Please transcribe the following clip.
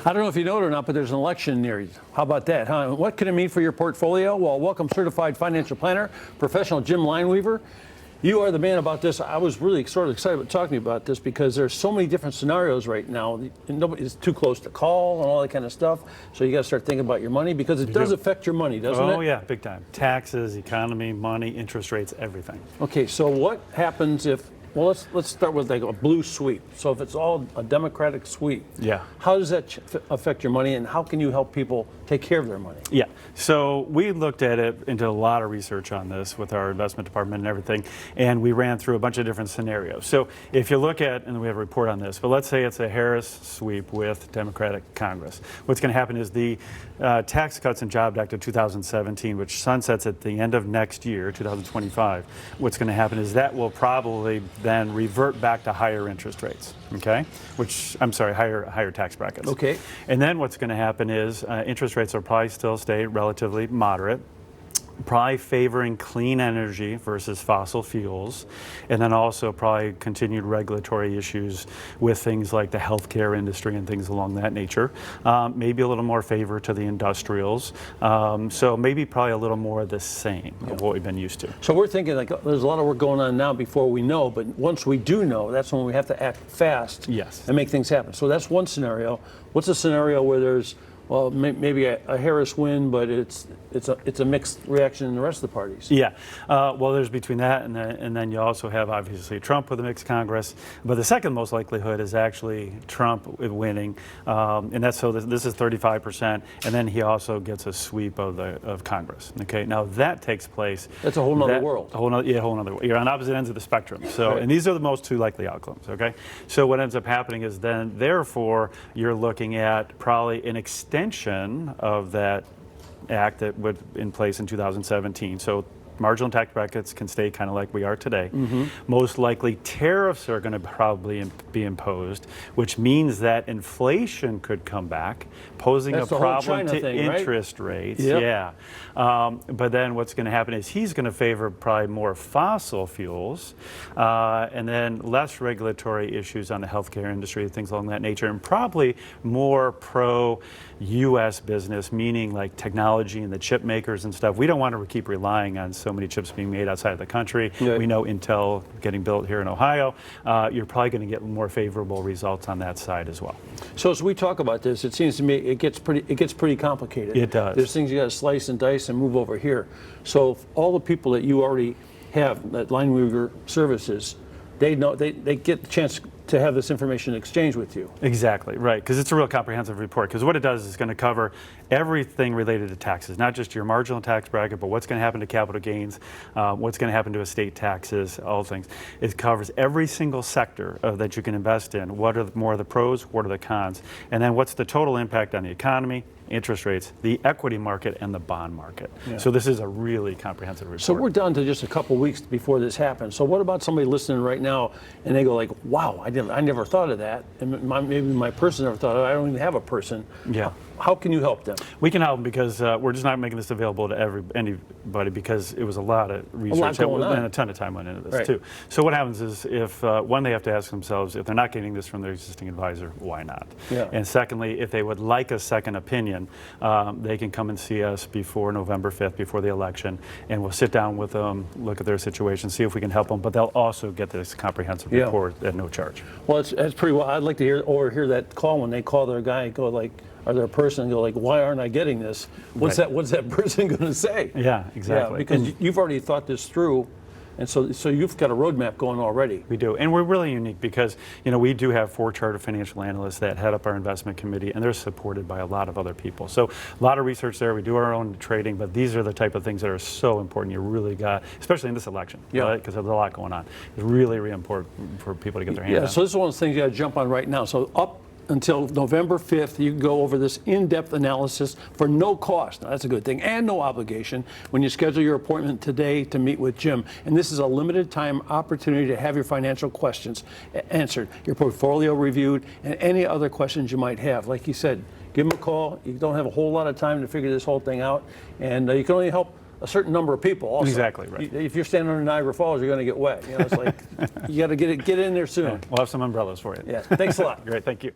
I don't know if you know it or not, but there's an election near you. How about that, huh? What can it mean for your portfolio? Well, welcome certified financial planner, professional Jim Lineweaver. You are the man about this. I was really sort of excited about talking to you about this because there's so many different scenarios right now. Nobody's too close to call and all that kind of stuff. So you got to start thinking about your money because it does affect your money, doesn't it? Oh yeah, big time. Taxes, economy, money, interest rates, everything. Okay, so what happens if? Well, let's start with like a blue sweep. So if it's all a Democratic sweep, yeah, how does that affect your money, and how can you help people take care of their money? Yeah, so we looked at it and did a lot of research on this with our investment department and everything, and we ran through a bunch of different scenarios. So if you look at, and we have a report on this, but let's say it's a Harris sweep with Democratic Congress. What's going to happen is the Tax Cuts and Jobs Act of 2017, which sunsets at the end of next year, 2025, what's going to happen is that will probably then revert back to higher interest rates, okay? Higher tax brackets. Okay. And then what's going to happen is interest rates will probably still stay relatively moderate, probably favoring clean energy versus fossil fuels, and then also probably continued regulatory issues with things like the healthcare industry and things along that nature. Maybe a little more favor to the industrials. So maybe probably a little more of the same of what we've been used to. So we're thinking like there's a lot of work going on now before we know, but once we do know, that's when we have to act fast and make things happen. So that's one scenario. What's a scenario where there's maybe a Harris win, but it's a mixed reaction in the rest of the parties? Yeah, well, there's between that and then you also have obviously Trump with a mixed Congress. But the second most likelihood is actually Trump winning, and that's so this is 35%, and then he also gets a sweep of Congress. Okay, now that takes place. That's a whole nother world. A whole nother world. You're on opposite ends of the spectrum. So, and these are the most two likely outcomes. Okay, so what ends up happening is then therefore you're looking at probably an extension of that act that was in place in 2017. So marginal tax brackets can stay kind of like we are today. Most likely tariffs are going to probably be imposed, which means that inflation could come back, posing a problem to interest rates. Yeah. But then what's going to happen is he's going to favor probably more fossil fuels, and then less regulatory issues on the healthcare industry, things along that nature, and probably more pro-U.S. business, meaning like technology and the chip makers and stuff. We don't want to keep relying on so many chips being made outside of the country. We know Intel getting built here in Ohio. You're probably going to get more favorable results on that side as well. So as we talk about this, it seems to me it gets pretty complicated. It does. There's things you got to slice and dice and move over here. So if all the people that you already have that Lineweaver services, they get the chance to have this information exchanged with you. Exactly, right, because it's a real comprehensive report, because what it does is it's going to cover everything related to taxes, not just your marginal tax bracket, but what's going to happen to capital gains, what's going to happen to estate taxes, all things. It covers every single sector that you can invest in. What are more of the pros, what are the cons, and then what's the total impact on the economy, interest rates, the equity market, and the bond market. So this is a really comprehensive report. So we're down to just a couple weeks before this happens. So what about somebody listening right now and they go like, wow, I never thought of that, and maybe my person never thought of it. I don't even have a person. Yeah. How can you help them? We can help them because we're just not making this available to anybody because it was a lot of research and a ton of time went into this too. So what happens is if one, they have to ask themselves if they're not getting this from their existing advisor, why not? And secondly, if they would like a second opinion, they can come and see us before November 5th, before the election, and we'll sit down with them, look at their situation, see if we can help them. But they'll also get this comprehensive report at no charge. Well, it's pretty well. I'd like to hear that call when they call their guy and go like, or their person and go like, why aren't I getting this? What's that person going to say? Yeah, exactly. Yeah, because you've already thought this through, and so you've got a roadmap going already. We do, and we're really unique because we do have 4 chartered financial analysts that head up our investment committee, and they're supported by a lot of other people. So a lot of research there. We do our own trading, but these are the type of things that are so important. You really got, especially in this election, right? Because there's a lot going on. It's really, really important for people to get their hands on. So this is one of the things you got to jump on right now. So up until November 5th, you can go over this in-depth analysis for no cost. Now, that's a good thing, and no obligation when you schedule your appointment today to meet with Jim. And this is a limited time opportunity to have your financial questions answered, your portfolio reviewed, and any other questions you might have. Like you said, give him a call. You don't have a whole lot of time to figure this whole thing out, and you can only help a certain number of people also. Exactly, right. If you're standing under Niagara Falls, you're going to get wet. It's like, you got to get in there soon. We'll have some umbrellas for you. Yeah, thanks a lot. Great, thank you.